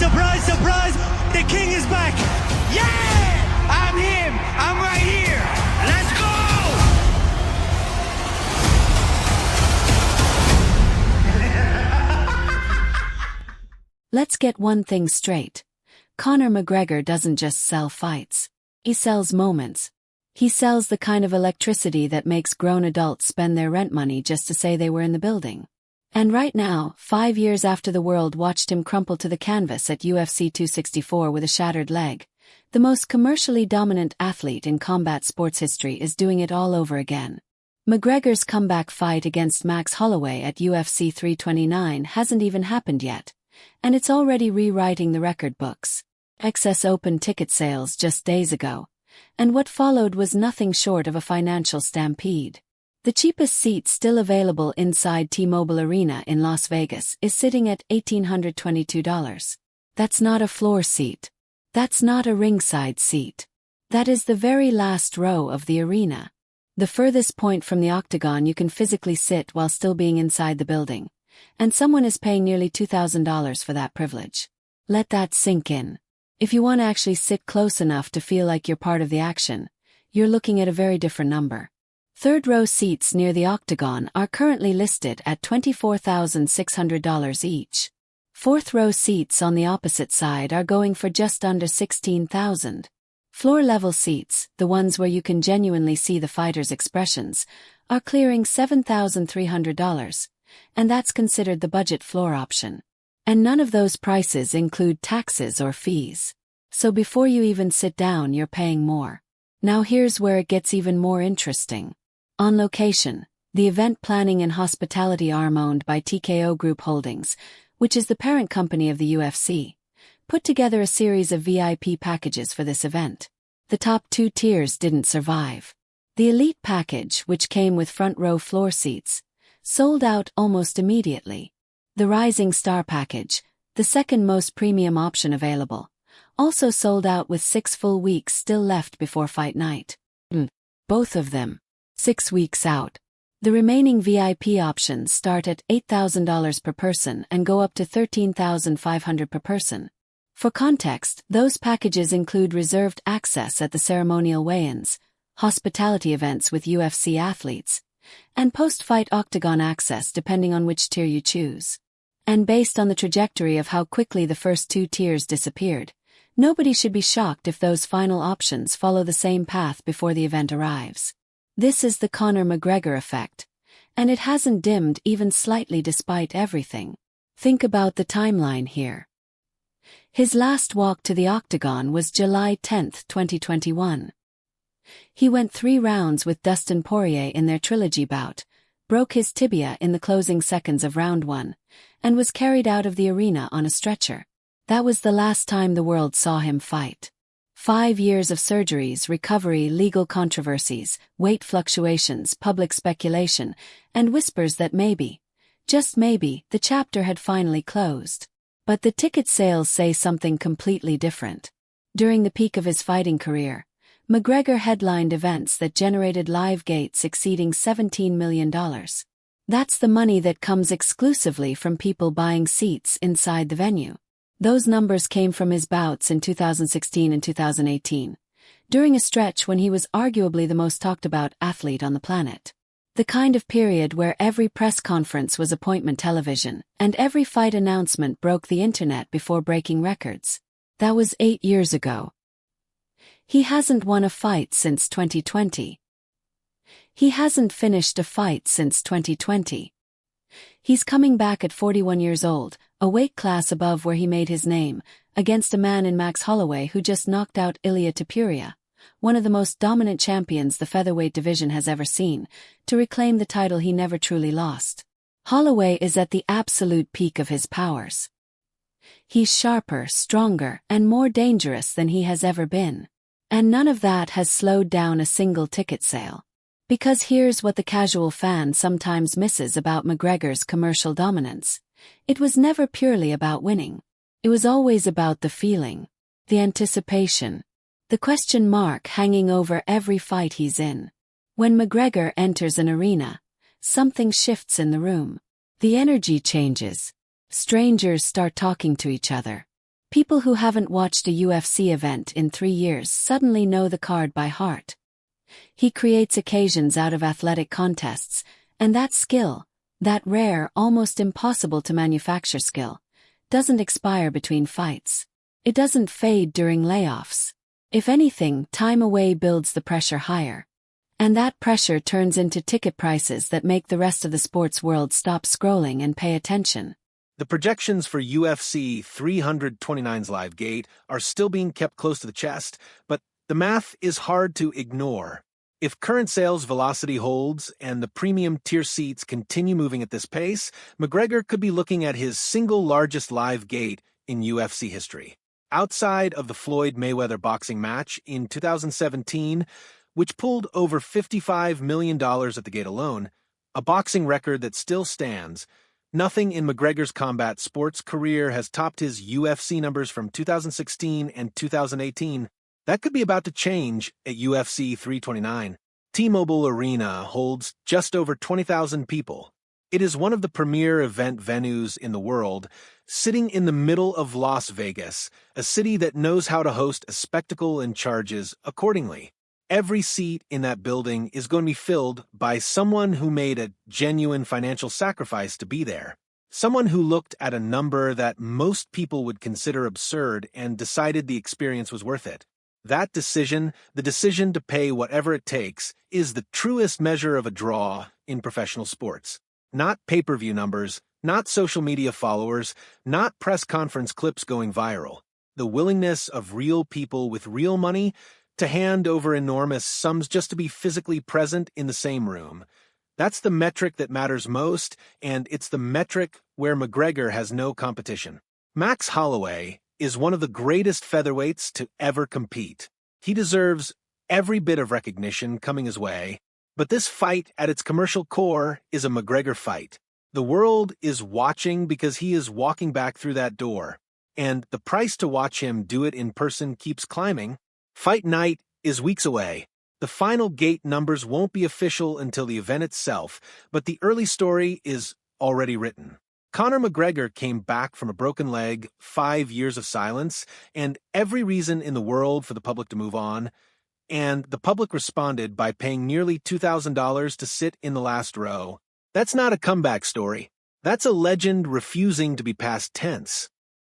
Surprise, surprise, the king is back. Yeah! I'm him. I'm right here. Let's go! Let's get one thing straight. Conor McGregor doesn't just sell fights. He sells moments. He sells the kind of electricity that makes grown adults spend their rent money just to say they were in the building. And right now, 5 years after the world watched him crumple to the canvas at UFC 264 with a shattered leg, the most commercially dominant athlete in combat sports history is doing it all over again. McGregor's comeback fight against Max Holloway at UFC 329 hasn't even happened yet, and it's already rewriting the record books. Excess open ticket sales just days ago, and what followed was nothing short of a financial stampede. The cheapest seat still available inside T-Mobile Arena in Las Vegas is sitting at $1,822. That's not a floor seat. That's not a ringside seat. That is the very last row of the arena. The furthest point from the Octagon you can physically sit while still being inside the building. And someone is paying nearly $2,000 for that privilege. Let that sink in. If you want to actually sit close enough to feel like you're part of the action, you're looking at a very different number. Third-row seats near the Octagon are currently listed at $24,600 each. Fourth-row seats on the opposite side are going for just under $16,000. Floor-level seats, the ones where you can genuinely see the fighters' expressions, are clearing $7,300, and that's considered the budget floor option. And none of those prices include taxes or fees. So before you even sit down, you're paying more. Now here's where it gets even more interesting. On location, the event planning and hospitality arm owned by TKO Group Holdings, which is the parent company of the UFC, put together a series of VIP packages for this event. The top 2 tiers didn't survive. The Elite package, which came with front-row floor seats, sold out almost immediately. The Rising Star package, the second most premium option available, also sold out with 6 full weeks still left before fight night. Both of them. 6 weeks out. The remaining VIP options start at $8,000 per person and go up to $13,500 per person. For context, those packages include reserved access at the ceremonial weigh-ins, hospitality events with UFC athletes, and post-fight Octagon access depending on which tier you choose. And based on the trajectory of how quickly the first 2 tiers disappeared, nobody should be shocked if those final options follow the same path before the event arrives. This is the Conor McGregor effect, and it hasn't dimmed even slightly despite everything. Think about the timeline here. His last walk to the Octagon was July 10, 2021. He went 3 rounds with Dustin Poirier in their trilogy bout, broke his tibia in the closing seconds of round 1, and was carried out of the arena on a stretcher. That was the last time the world saw him fight. 5 years of surgeries, recovery, legal controversies, weight fluctuations, public speculation, and whispers that maybe, just maybe, the chapter had finally closed. But the ticket sales say something completely different. During the peak of his fighting career, McGregor headlined events that generated live gates exceeding $17 million. That's the money that comes exclusively from people buying seats inside the venue. Those numbers came from his bouts in 2016 and 2018, during a stretch when he was arguably the most talked about athlete on the planet. The kind of period where every press conference was appointment television, and every fight announcement broke the internet before breaking records. That was 8 years ago. He hasn't won a fight since 2020. He hasn't finished a fight since 2020. He's coming back at 41 years old, a weight class above where he made his name, against a man in Max Holloway who just knocked out Ilia Topuria, one of the most dominant champions the featherweight division has ever seen, to reclaim the title he never truly lost. Holloway is at the absolute peak of his powers. He's sharper, stronger, and more dangerous than he has ever been. And none of that has slowed down a single ticket sale. Because here's what the casual fan sometimes misses about McGregor's commercial dominance. It was never purely about winning. It was always about the feeling, the anticipation, the question mark hanging over every fight he's in. When McGregor enters an arena, something shifts in the room. The energy changes. Strangers start talking to each other. People who haven't watched a UFC event in 3 years suddenly know the card by heart. He creates occasions out of athletic contests, and that skill, that rare, almost impossible to manufacture skill, doesn't expire between fights. It doesn't fade during layoffs. If anything, time away builds the pressure higher. And that pressure turns into ticket prices that make the rest of the sports world stop scrolling and pay attention. The projections for UFC 329's live gate are still being kept close to the chest, but the math is hard to ignore. If current sales velocity holds and the premium tier seats continue moving at this pace, McGregor could be looking at his single largest live gate in UFC history. Outside of the Floyd-Mayweather boxing match in 2017, which pulled over $55 million at the gate alone, a boxing record that still stands, nothing in McGregor's combat sports career has topped his UFC numbers from 2016 and 2018. That could be about to change at UFC 329. T-Mobile Arena holds just over 20,000 people. It is one of the premier event venues in the world, sitting in the middle of Las Vegas, a city that knows how to host a spectacle and charges accordingly. Every seat in that building is going to be filled by someone who made a genuine financial sacrifice to be there. Someone who looked at a number that most people would consider absurd and decided the experience was worth it. That decision, the decision to pay whatever it takes, is the truest measure of a draw in professional sports. Not pay-per-view numbers, not social media followers, not press conference clips going viral. The willingness of real people with real money to hand over enormous sums just to be physically present in the same room. That's the metric that matters most, and it's the metric where McGregor has no competition. Max Holloway is one of the greatest featherweights to ever compete. He deserves every bit of recognition coming his way, but this fight at its commercial core is a McGregor fight. The world is watching because he is walking back through that door, and the price to watch him do it in person keeps climbing. Fight night is weeks away. The final gate numbers won't be official until the event itself, but the early story is already written. Conor McGregor came back from a broken leg, 5 years of silence, and every reason in the world for the public to move on, and the public responded by paying nearly $2,000 to sit in the last row. That's not a comeback story. That's a legend refusing to be past tense.